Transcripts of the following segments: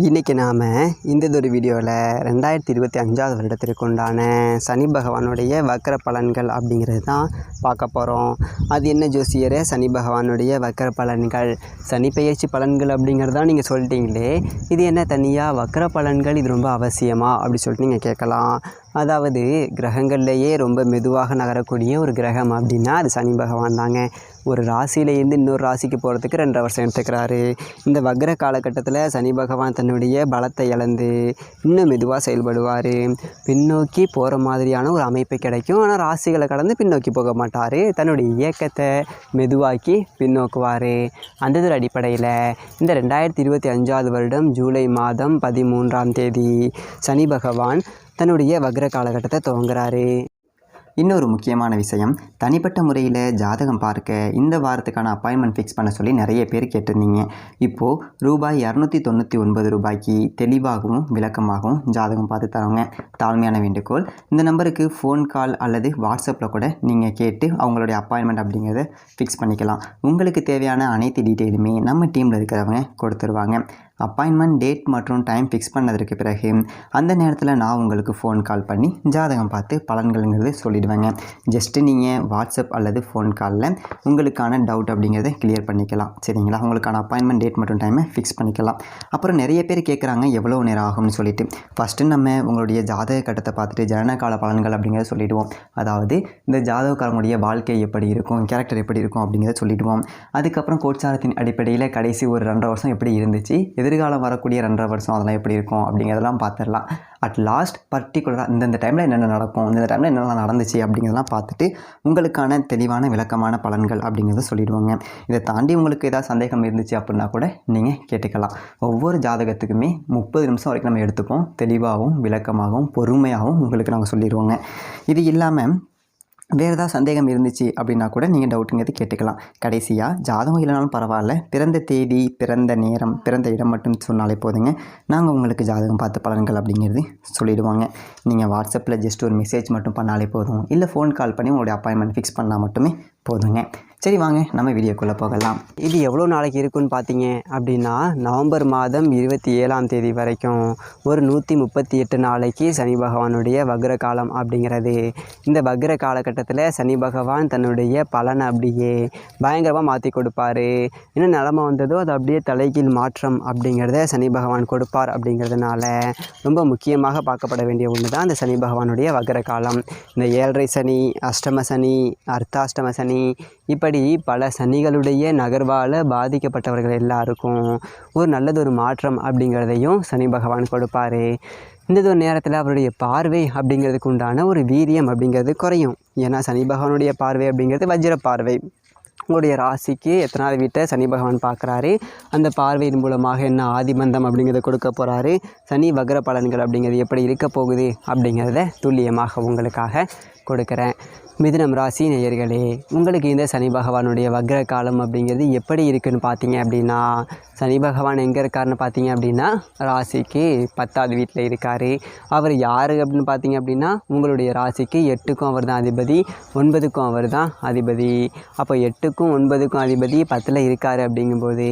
இன்றைக்கி நாம் இந்த வீடியோவில் 2025 வருடத்திற்கு உண்டான சனி பகவானுடைய வக்கர பலன்கள் அப்படிங்கிறது தான் பார்க்க போகிறோம். அது என்ன ஜோசியரே சனி பகவானுடைய வக்கர பலன்கள், சனி பெயர்ச்சி பலன்கள் அப்படிங்கிறதான் நீங்கள் சொல்லிட்டீங்களே, இது என்ன தனியாக வக்கர பலன்கள், இது ரொம்ப அவசியமா அப்படி சொல்லிட்டு நீங்கள் கேட்கலாம். அதாவது கிரகங்கள்லேயே ரொம்ப மெதுவாக நகரக்கூடிய ஒரு கிரகம் அப்படின்னா அது சனி பகவான் தாங்க. ஒரு ராசியிலேருந்து இன்னொரு ராசிக்கு போகிறதுக்கு 2.5 வருஷம் எடுத்துக்கிறாரு. இந்த வக்ர காலகட்டத்தில் சனி பகவான் தன்னுடைய பலத்தை இழந்து இன்னும் மெதுவாக செயல்படுவார். பின்னோக்கி போகிற மாதிரியான ஒரு அமைப்பு கிடைக்கும். ஆனால் ராசிகளை கடந்து பின்னோக்கி போக மாட்டார். தன்னுடைய இயக்கத்தை மெதுவாக்கி பின்னோக்குவார். அந்த ஒரு அடிப்படையில் இந்த 2025 வருடம் ஜூலை மாதம் 13ஆம் தேதி சனி பகவான் தன்னுடைய வக்ர காலகட்டத்தை துவங்குறாரு. இன்னொரு முக்கியமான விஷயம், தனிப்பட்ட முறையில் ஜாதகம் பார்க்க இந்த வாரத்துக்கான அப்பாயின்மெண்ட் ஃபிக்ஸ் பண்ண சொல்லி நிறைய பேர் கேட்டிருந்தீங்க. இப்போது ரூபாய் 299 ரூபாய்க்கு தெளிவாகவும் விளக்கமாகவும் ஜாதகம் பார்த்து தரோங்க. தாழ்மையான வேண்டுகோள், இந்த நம்பருக்கு ஃபோன் கால் அல்லது வாட்ஸ்அப்பில் கூட நீங்கள் கேட்டு அவங்களுடைய அப்பாயின்மெண்ட் அப்படிங்கிறத ஃபிக்ஸ் பண்ணிக்கலாம். உங்களுக்கு தேவையான அனைத்து டீட்டெயிலுமே நம்ம டீமில் இருக்கிறவங்க கொடுத்துருவாங்க. அப்பாயின்மெண்ட் டேட் மற்றும் டைம் ஃபிக்ஸ் பண்ணதற்கு பிறகு அந்த நேரத்தில் நான் உங்களுக்கு ஃபோன் கால் பண்ணி ஜாதகம் பார்த்து பலன்கள்ங்கிறது சொல்லிடுவேங்க. ஜஸ்ட்டு நீங்கள் வாட்ஸ்அப் அல்லது ஃபோன் காலில் உங்களுக்கான டவுட் அப்படிங்கிறத கிளியர் பண்ணிக்கலாம். சரிங்களா? உங்களுக்கான அப்பாயின்மெண்ட் டேட் மற்றும் டைமை ஃபிக்ஸ் பண்ணிக்கலாம். அப்புறம் நிறைய பேர் கேட்குறாங்க எவ்வளோ நேரம் ஆகும்னு சொல்லிட்டு. ஃபஸ்ட்டு நம்ம உங்களுடைய ஜாதக கட்டத்தை பார்த்துட்டு ஜனனகால பலன்கள் அப்படிங்கிறத சொல்லிவிடுவோம். அதாவது இந்த ஜாதகக்காரங்களுடைய வாழ்க்கை எப்படி இருக்கும், கேரக்டர் எப்படி இருக்கும் அப்படிங்கிறத சொல்லிவிடுவோம். அதுக்கப்புறம் கோட்சாரத்தின் அடிப்படையில் கடைசி ஒரு 2.5 வருஷம் எப்படி இருந்துச்சு, எதிர்காலம் வரக்கூடிய 2.5 வருஷம் அதெல்லாம் எப்படி இருக்கும் அப்படிங்கிறதெல்லாம் பார்த்துடலாம். அட் லாஸ்ட் பர்டிகுலராக இந்தந்த டைமில் என்னென்ன நடக்கும், இந்த டைமில் என்னென்ன நடந்துச்சு அப்படிங்கிறதெல்லாம் பார்த்துட்டு உங்களுக்கான தெளிவான விளக்கமான பலன்கள் அப்படிங்கிறத சொல்லிடுவாங்க. இதை தாண்டி உங்களுக்கு ஏதாவது சந்தேகம் இருந்துச்சு அப்படின்னா கூட நீங்கள் கேட்டுக்கலாம். ஒவ்வொரு ஜாதகத்துக்குமே 30 நிமிஷம் வரைக்கும் நம்ம எடுத்துப்போம். தெளிவாகவும் விளக்கமாகவும் பொறுமையாகவும் உங்களுக்கு நாங்கள் சொல்லிடுவோங்க. இது இல்லாமல் வேறு ஏதாவது சந்தேகம் இருந்துச்சு அப்படின்னா கூட நீங்கள் டவுட்டுங்கிறது கேட்டுக்கலாம். கடைசியாக ஜாதகம் இல்லைனாலும் பரவாயில்ல, பிறந்த தேதி, பிறந்த நேரம், பிறந்த இடம் மட்டும் சொன்னாலே போதுங்க. நாங்கள் உங்களுக்கு ஜாதகம் பார்த்து பலன்கள் அப்படிங்கிறது சொல்லிவிடுவாங்க. நீங்கள் வாட்ஸ்அப்பில் ஜஸ்ட் ஒரு மெசேஜ் மட்டும் பண்ணாலே போதும், இல்லை ஃபோன் கால் பண்ணி உங்களுடைய அப்பாயின்மெண்ட் ஃபிக்ஸ் பண்ணால் மட்டுமே போதுங்க. சரி, வாங்க நம்ம வீடியோக்குள்ளே போகலாம். இது எவ்வளோ நாளைக்கு இருக்குன்னு பார்த்தீங்க அப்படின்னா நவம்பர் மாதம் 27ஆம் தேதி வரைக்கும் ஒரு 138 நாளைக்கு சனி பகவானுடைய வக்ர காலம் அப்படிங்கிறது. இந்த வக்ர காலகட்டத்தில் சனி பகவான் தன்னுடைய பலனை அப்படியே பயங்கரமாக மாற்றி கொடுப்பார். என்ன நிலமை வந்ததோ அது அப்படியே தலைகீழ் மாற்றம் அப்படிங்கிறத சனி பகவான் கொடுப்பார். அப்படிங்கிறதுனால ரொம்ப முக்கியமாக பார்க்கப்பட வேண்டிய ஒன்று தான் இந்த சனி பகவானுடைய வக்ர காலம். இந்த 7.5 சனி, அஷ்டம சனி, அர்த்தாஷ்டம சனி, இப்படி பல சனிகளுடைய நகர்வால் பாதிக்கப்பட்டவர்கள் எல்லாருக்கும் ஒரு நல்லதொரு மாற்றம் அப்படிங்கிறதையும் சனி பகவான் கொடுப்பார். இந்த ஒரு நேரத்தில் அவருடைய பார்வை அப்படிங்கிறதுக்கு உண்டான ஒரு வீரியம் அப்படிங்கிறது குறையும். ஏன்னா சனி பகவானுடைய பார்வை அப்படிங்கிறது வஜ்ர பார்வை. உங்களுடைய ராசிக்கு எத்தனாவது வீட்டை சனி பகவான் பார்க்குறாரு, அந்த பார்வையின் மூலமாக என்ன ஆதிபந்தம் அப்படிங்கிறத கொடுக்க போகிறாரு, சனி வக்ர பலன்கள் அப்படிங்கிறது எப்படி இருக்க போகுது அப்படிங்கிறத துல்லியமாக உங்களுக்காக கொடுக்குறேன். மிதுனம் ராசி நேயர்களே, உங்களுக்கு இந்த சனி பகவானுடைய வக்ர காலம் அப்படிங்கிறது எப்படி இருக்குதுன்னு பார்த்தீங்க அப்படின்னா, சனி பகவான் எங்கே இருக்காருன்னு பார்த்தீங்க அப்படின்னா ராசிக்கு 10ஆவது வீட்டில் இருக்கார். அவர் யார் அப்படின்னு பார்த்தீங்க அப்படின்னா உங்களுடைய ராசிக்கு 8க்கும் அவர் தான் அதிபதி, 9க்கும் அவர் தான் அதிபதி. அப்போ 8க்கும் 9க்கும் அதிபதி 10ல் இருக்கார். அப்படிங்கும்போது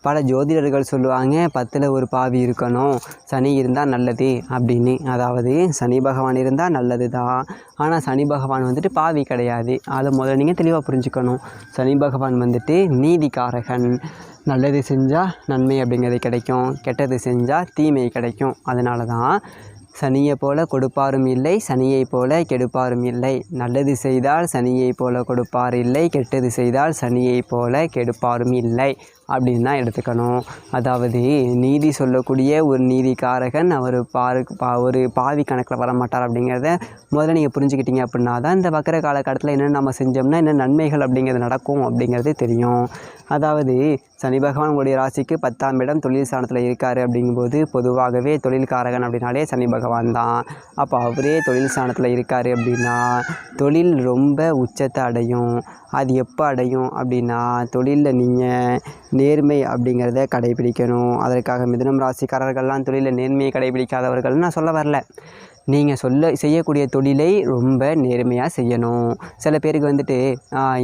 பல ஜோதிடர்கள் சொல்லுவாங்க 10ல் ஒரு பாவி இருக்கணும், சனி இருந்தால் நல்லது அப்படின்னு. அதாவது சனி பகவான் இருந்தால் நல்லது தான், ஆனால் சனி பகவான் வந்துட்டு பாவி கிடையாது. அதை முதல்ல நீங்கள் தெளிவாக புரிஞ்சுக்கணும். சனி பகவான் வந்துட்டு நீதிக்காரகன். நல்லது செஞ்சால் நன்மை அப்படிங்கிறது கிடைக்கும், கெட்டது செஞ்சால் தீமை கிடைக்கும். அதனால தான் சனியை போல கொடுப்பாரும் இல்லை, சனியை போல கெடுப்பாரும் இல்லை. நல்லது செய்தால் சனியை போல கொடுப்பார் இல்லை, கெட்டது செய்தால் சனியை போல கெடுப்பாரும் இல்லை அப்படின்னு தான் எடுத்துக்கணும். அதாவது நீதி சொல்லக்கூடிய ஒரு நீதிக்காரகன் அவர் ஒரு பாவி கணக்கில் வர மாட்டார் அப்படிங்கிறத முதல்ல நீங்கள் புரிஞ்சுக்கிட்டீங்க அப்படின்னா தான் இந்த வக்ர காலகட்டத்தில் என்னென்ன நம்ம செஞ்சோம்னா என்ன நன்மைகள் அப்படிங்கிறது நடக்கும் அப்படிங்கிறது தெரியும். அதாவது சனி பகவான் உங்களுடைய ராசிக்கு 10ஆம் இடம் தொழில் ஸ்தானத்தில் இருக்கார். அப்படிங்கும்போது பொதுவாகவே தொழில்காரகன் அப்படின்னாலே சனி பகவான் தான். அப்போ அவரே தொழில் ஸ்தானத்தில் இருக்கார் அப்படின்னா தொழில் ரொம்ப உச்சத்தை அடையும். அது எப்போ அடையும் அப்படின்னா தொழிலில் நீங்கள் நேர்மை அப்படிங்கிறத கடைபிடிக்கணும். அதற்காக மிதுனம் ராசிக்காரர்கள்லாம் தொழிலில் நேர்மையை கடைபிடிக்காதவர்கள்னு நான் சொல்ல வரல. நீங்கள் செய்யக்கூடிய தொழிலை ரொம்ப நேர்மையாக செய்யணும். சில பேருக்கு வந்துட்டு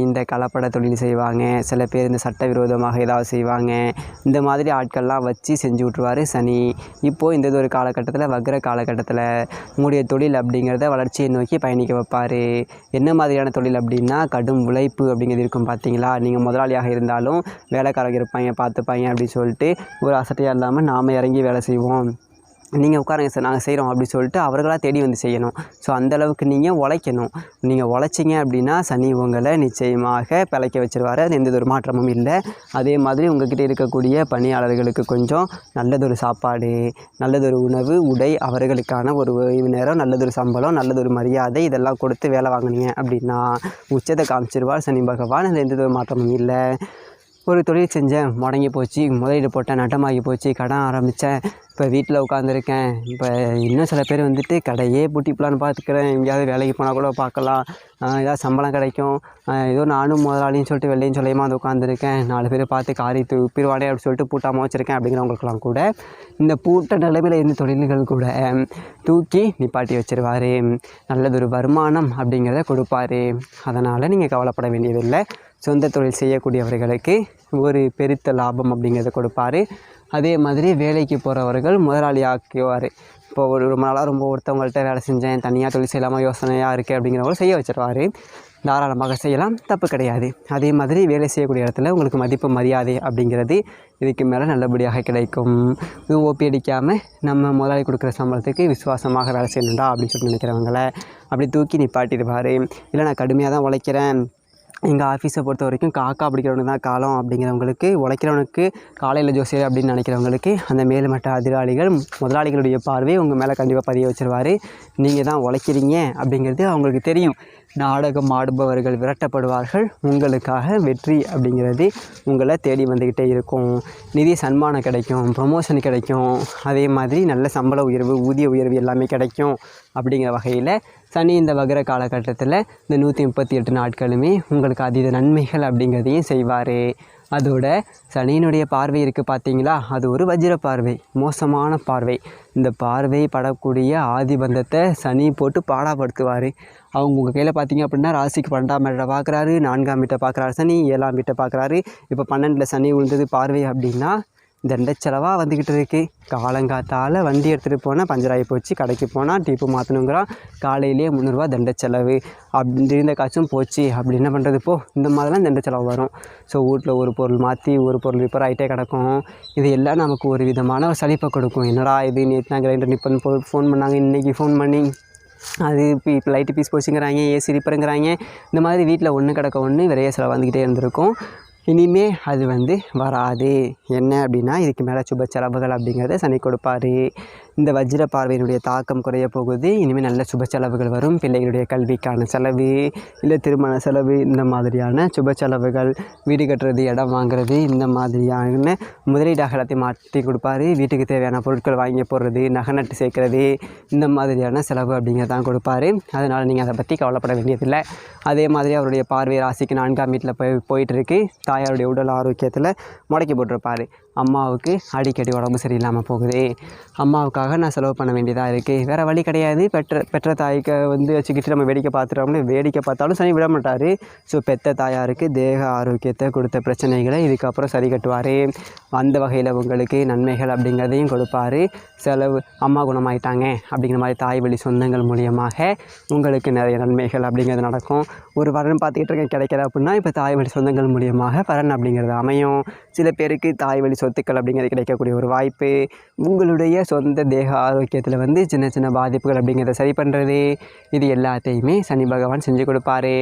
இந்த கலப்பட தொழில் செய்வாங்க, சில பேர் இந்த சட்டவிரோதமாக ஏதாவது செய்வாங்க. இந்த மாதிரி ஆட்கள்லாம் வச்சு செஞ்சு விட்ருவார் சனி. இப்போது இந்த ஒரு காலகட்டத்தில் வக்ர காலகட்டத்தில் உங்களுடைய தொழில் அப்படிங்கிறத வளர்ச்சியை நோக்கி பயணிக்க வைப்பார். என்ன மாதிரியான தொழில் அப்படின்னா கடும் உழைப்பு அப்படிங்கிறது இருக்கும் பார்த்தீங்களா. நீங்கள் முதலாளியாக இருந்தாலும் வேலைக்காரங்க இருப்பாங்க பார்த்துப்பாங்க அப்படின்னு சொல்லிட்டு ஒரு அசட்டையாக இல்லாமல் நாம் இறங்கி வேலை செய்வோம். நீங்கள் உட்காருங்க சார் நாங்கள் செய்கிறோம் அப்படி சொல்லிட்டு அவர்களாக தேடி வந்து செய்யணும். ஸோ அந்தளவுக்கு நீங்கள் உழைக்கணும். நீங்கள் உழைச்சிங்க அப்படின்னா சனி உங்களை நிச்சயமாக பிழைக்க வச்சுருவார். அது எந்த ஒரு மாற்றமும் இல்லை. அதே மாதிரி உங்கள்கிட்ட இருக்கக்கூடிய பணியாளர்களுக்கு கொஞ்சம் நல்லதொரு சாப்பாடு, நல்லதொரு உணவு, உடை, அவர்களுக்கான ஒரு ஓய்வு நேரம், நல்லதொரு சம்பளம், நல்லதொரு மரியாதை இதெல்லாம் கொடுத்து வேலை வாங்கினீங்க அப்படின்னா உச்சத்தை காமிச்சிருவார் சனி பகவான். அது எந்த ஒரு மாற்றமும் இல்லை. ஒரு தொழில் செஞ்சேன், முடங்கி போச்சு, முதலீடு போட்டேன், நட்டமாகி போச்சு, கடன் ஆரம்பித்தேன், இப்போ வீட்டில் உட்காந்துருக்கேன். இப்போ இன்னும் சில பேர் வந்துட்டு கடையே பூட்டிப்பலான்னு பார்த்துக்கிறேன், எங்கேயாவது வேலைக்கு போனால் கூட பார்க்கலாம், ஏதாவது சம்பளம் கிடைக்கும், ஏதோ நானும் முதலாளின்னு சொல்லிட்டு வெள்ளையும் சொல்லியமாக வந்து உட்காந்துருக்கேன், 4 பேர் பார்த்து காரி துப்பிடுவானே அப்படின்னு சொல்லிட்டு பூட்டாமல் வச்சுருக்கேன் அப்படிங்கிறவங்களுக்கெல்லாம் கூட இந்த பூட்ட நிலைமையில் இருந்த தொழில்கள் கூட தூக்கி நிப்பாட்டி வச்சுருவார். நல்லதொரு வருமானம் அப்படிங்கிறத கொடுப்பார். அதனால் நீங்கள் கவலைப்பட வேண்டியதில்லை. சொந்த தொழில் செய்யக்கூடியவர்களுக்கு ஒரு பெருத்த லாபம் அப்படிங்கிறத கொடுப்பார். அதே மாதிரி வேலைக்கு போகிறவர்கள் முதலாளி ஆக்குவார். இப்போ ரொம்ப நாளாக ஒருத்தவங்கள்ட்ட வேலை செஞ்சேன், தனியாக தொழில் செய்யலாமல் யோசனையாக இருக்குது அப்படிங்கிறவங்க செய்ய வச்சுருவார். தாராளமாக செய்யலாம், தப்பு கிடையாது. அதே மாதிரி வேலை செய்யக்கூடிய இடத்துல உங்களுக்கு மதிப்பு மரியாதை அப்படிங்கிறது இதுக்கு மேலே நல்லபடியாக கிடைக்கும். இது ஓபி அடிக்காமல் நம்ம முதலாளி கொடுக்குற சம்பளத்துக்கு விசுவாசமாக வேலை செய்யணுண்டா அப்படின்னு சொல்லிட்டு நினைக்கிறவங்கள அப்படி தூக்கி நிப்பாட்டிடுவார். இல்லை நான் கடுமையாக தான் உழைக்கிறேன், எங்கள் ஆஃபீஸை பொறுத்த வரைக்கும் காக்கா பிடிக்கிறவனுக்கு தான் காலம் அப்படிங்கிறவங்களுக்கு, உழைக்கிறவனுக்கு காலையில் ஜோசியர் அப்படின்னு நினைக்கிறவங்களுக்கு அந்த மேல்மட்ட அதிகாரிகள் முதலாளிகளுடைய பார்வை உங்கள் மேலே கண்டிப்பாக பதிய வச்சுருவார். நீங்கள் தான் உழைக்கிறீங்க அப்படிங்கிறது அவங்களுக்கு தெரியும். நாடகம் ஆடுபவர்கள் விரட்டப்படுவார்கள். உங்களுக்காக வெற்றி அப்படிங்கிறது உங்களை தேடி வந்துக்கிட்டே இருக்கும். நிதி சன்மானம் கிடைக்கும், ப்ரொமோஷன் கிடைக்கும், அதே மாதிரி நல்ல சம்பள உயர்வு, ஊதிய உயர்வு எல்லாமே கிடைக்கும். அப்படிங்கிற வகையில் சனி இந்த வக்ர காலகட்டத்தில் இந்த 138 நாட்களுமே உங்களுக்கு அதீத நன்மைகள் அப்படிங்கிறதையும் செய்வார். அதோட சனியினுடைய பார்வை இருக்குது பார்த்தீங்களா, அது ஒரு வஜ்ர பார்வை, மோசமான பார்வை. இந்த பார்வை படக்கூடிய ஆதிபந்தத்தை சனி போட்டு பாடாப்படுத்துவார். அவங்க உங்கள் கையில் பார்த்தீங்க அப்படின்னா ராசிக்கு 12ஆம் வீட்டை பார்க்குறாரு, 4ஆம் வீட்டை பார்க்குறாரு சனி, 7ஆம் வீட்டை பார்க்குறாரு. இப்போ 12ல் சனி விழுந்தது பார்வை அப்படின்னா தண்ட செலவாக வந்துக்கிட்டு இருக்குது. காலங்காத்தால் வண்டி எடுத்துகிட்டு போனால் பஞ்சராகி போச்சு, கடைக்கு போனால் டீப்பு மாற்றணுங்கிறான், காலையிலேயே 300 ரூபா தண்ட செலவு அப்படி இருந்த காய்ச்சும் போச்சு. அப்படி என்ன பண்ணுறது? இந்த மாதிரிலாம் தண்ட செலவு வரும். ஸோ வீட்டில் ஒரு பொருள் மாற்றி ஒரு பொருள் ரிப்பேர் ஆகிட்டே கிடக்கும். இது எல்லாம் நமக்கு ஒரு விதமான ஒரு சலிப்பை கொடுக்கும். என்னடா இது, நேற்று நான் கிரைண்டர் நிப்பன் ஃபோன் பண்ணாங்க, இன்றைக்கி ஃபோன் பண்ணி அது இப்போ லைட்டு பீஸ் போச்சுங்கிறாங்க, ஏசி ரிப்பேருங்கிறாங்க. இந்த மாதிரி வீட்டில் ஒன்று கிடக்க ஒன்று விரைய செலவு வந்துக்கிட்டே இருந்திருக்கும். இனிமே அது வராது. என்ன அப்படின்னா இதுக்கு மேலே சுப செலவுகள் அப்படிங்கிறத சனி கொடுப்பார். இந்த வஜ்ர பார்வையினுடைய தாக்கம் குறைய போகுது. இனிமேல் நல்ல சுப செலவுகள் வரும். பிள்ளைகளுடைய கல்விக்கான செலவு, இல்லை திருமண செலவு, இந்த மாதிரியான சுப செலவுகள், வீடு கட்டுறது, இடம் வாங்குறது, இந்த மாதிரியான முதலீடாக எல்லாத்தையும் மாற்றி கொடுப்பாரு. வீட்டுக்கு தேவையான பொருட்கள் வாங்கி போடுறது, நகை நட்டு சேர்க்குறது, இந்த மாதிரியான செலவு அப்படிங்கிறதான் கொடுப்பாரு. அதனால் நீங்கள் அதை பற்றி கவலைப்பட வேண்டியதில்லை. அதே மாதிரி அவருடைய பார்வை ராசிக்கு 4ஆம் வீட்டில் போயிட்டுருக்கு. தாயாருடைய உடல் ஆரோக்கியத்தில் முடக்கி போட்டிருப்பார். அம்மாவுக்கு அடிக்கடி உடம்பு சரியில்லாமல் போகுது, அம்மாவுக்காக நான் செலவு பண்ண வேண்டியதாக இருக்குது, வேறு வழி கிடையாது. பெற்ற தாய்க்கு வச்சுக்கிட்டு நம்ம வேடிக்கை பார்த்துட்டோம்னு வேடிக்கை பார்த்தாலும் சனி விட மாட்டார். ஸோ பெற்ற தாயாருக்கு தேக ஆரோக்கியத்தை கொடுத்த பிரச்சனைகளை இதுக்கப்புறம் சரி கட்டுவார். அந்த வகையில் உங்களுக்கு நன்மைகள் அப்படிங்கிறதையும் கொடுப்பார். செலவு அம்மா குணமாயிட்டாங்க அப்படிங்கிற மாதிரி தாய் வழி சொந்தங்கள் மூலியமாக உங்களுக்கு நிறைய நன்மைகள் அப்படிங்கிறது நடக்கும். ஒரு வரன் பார்த்துக்கிட்டு இருக்கேன் கிடைக்கல அப்படின்னா இப்போ தாய் வழி சொந்தங்கள் மூலியமாக வரன் அப்படிங்கிறது அமையும். சில பேருக்கு தாய் வழி சொத்துக்கள் அப்படிங்கிறது கிடைக்கக்கூடிய ஒரு வாய்ப்பு. உங்களுடைய சொந்த தேக ஆரோக்கியத்தில் சின்ன சின்ன பாதிப்புகள் அப்படிங்கிறத சரி பண்ணுறது, இது எல்லாத்தையுமே சனி பகவான் செஞ்சு கொடுப்பாரு.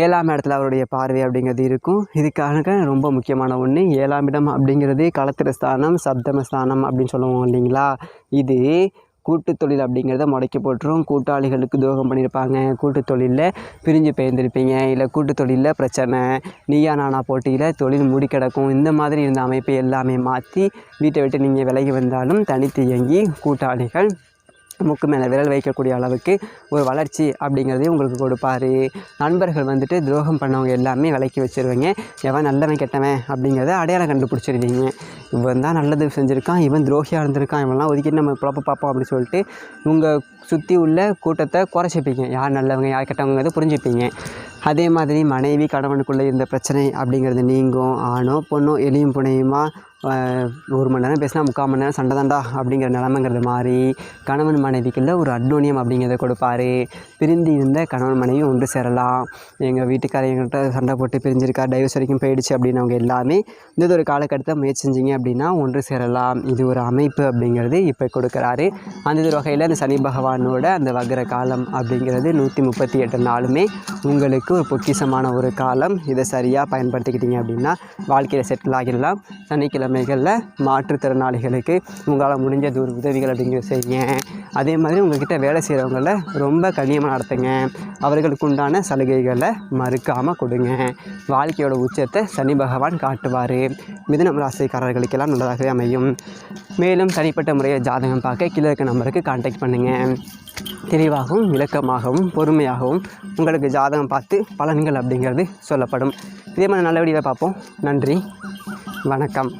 7ஆம் இடத்துல அவருடைய பார்வை அப்படிங்கிறது இருக்கும். இதுக்காக ரொம்ப முக்கியமான ஒன்று, 7ஆம் இடம் அப்படிங்கிறது களத்திர ஸ்தானம், சப்தம ஸ்தானம் அப்படின்னு சொல்லுவோம் இல்லைங்களா. இது கூட்டு தொழில் அப்படிங்கிறத முடக்கி போட்டுரும். கூட்டாளிகளுக்கு துரோகம் பண்ணியிருப்பாங்க, கூட்டு தொழிலில் பிரிஞ்சு பெயர்ந்திருப்பீங்க, இல்லை கூட்டு தொழிலில் பிரச்சனை, நீயா நானா போட்டியில் தொழில் மூடி கிடக்கும். இந்த மாதிரி இருந்த அமைப்பை எல்லாமே மாற்றி வீட்டை விட்டு நீங்கள் விலகி வந்தாலும் தனித்து இயங்கி கூட்டாளிகள் மூக்கு மேலே விரல் வைக்கக்கூடிய அளவுக்கு ஒரு வளர்ச்சி அப்படிங்கிறதையும் உங்களுக்கு கொடுப்பார். நண்பர்கள் வந்துட்டு துரோகம் பண்ணவங்க எல்லாமே விலக்கி வச்சுருவீங்க. எவன் நல்லவன் கெட்டவன் அப்படிங்கிறத அடையாளம் கண்டுபிடிச்சிருவீங்க. இவன் தான் நல்லது செஞ்சுருக்கான், இவன் துரோகியாக இருந்திருக்கான், இவன்லாம் ஒதுக்கிட்டு நம்ம குழப்ப பார்ப்போம் அப்படின்னு சொல்லிட்டு உங்கள் சுற்றி உள்ள கூட்டத்தை குறைச்சிப்பீங்க. யார் நல்லவங்க யார் கெட்டவங்கிறத புரிஞ்சுப்பீங்க. அதே மாதிரி மனைவி கணவனுக்குள்ளே இருந்த பிரச்சனை அப்படிங்கிறது நீங்கும். ஆணோ பொண்ணோ எலியும் புனையுமா 1 மணி நேரம் பேசினா 3/4 மணி நேரம் சண்டை தாண்டா அப்படிங்கிற நிலமைங்கிறது மாதிரி கணவன் மனைவிக்குள்ள ஒரு அன்னோனியம் அப்படிங்கிறத கொடுப்பார். பிரிந்து இருந்த கணவன் மனைவி ஒன்று சேரலாம். எங்கள் வீட்டுக்காரர் எங்கள்கிட்ட சண்டை போட்டு பிரிஞ்சிருக்கா, டைவர்ஸ் வரைக்கும் போயிடுச்சு அப்படின்னவங்க எல்லாமே இந்த ஒரு காலகட்டத்தை முயற்சி செஞ்சிங்க அப்படின்னா ஒன்று சேரலாம். இது ஒரு அமைப்பு அப்படிங்கிறது இப்போ கொடுக்குறாரு. அந்த ஒரு வகையில் அந்த சனி பகவானோட அந்த வக்ர காலம் அப்படிங்கிறது 138 நாளுமே உங்களுக்கு ஒரு பொக்கிஷமான ஒரு காலம். இதை சரியாக பயன்படுத்திக்கிட்டீங்க அப்படின்னா வாழ்க்கையில் செட்டில் ஆகிடலாம். சனிக்கிழமைகளில் மாற்றுத்திறனாளிகளுக்கு உங்களால் முடிஞ்ச ஒரு உதவிகள் அப்படிங்கிறத செய்யுங்க. அதே மாதிரி உங்கள்கிட்ட வேலை செய்கிறவங்கள ரொம்ப கண்ணியமாக நடத்துங்க. அவர்களுக்கு உண்டான சலுகைகளை மறுக்காமல் கொடுங்க. வாழ்க்கையோட உச்சத்தை சனி பகவான் காட்டுவார். மிதுனம் ராசிக்காரர்களுக்கெல்லாம் நல்லதாகவே அமையும். மேலும் தனிப்பட்ட முறையை ஜாதகம் பார்க்க கீழே இருக்க நம்பருக்கு கான்டாக்ட் பண்ணுங்கள். தெளிவாகவும் விளக்கமாகவும் பொறுமையாகவும் உங்களுக்கு ஜாதகம் பார்த்து பலன்கள் அப்படிங்கிறது சொல்லப்படும். இதே மாதிரி நல்ல வீடியோவை பார்ப்போம். நன்றி, வணக்கம்.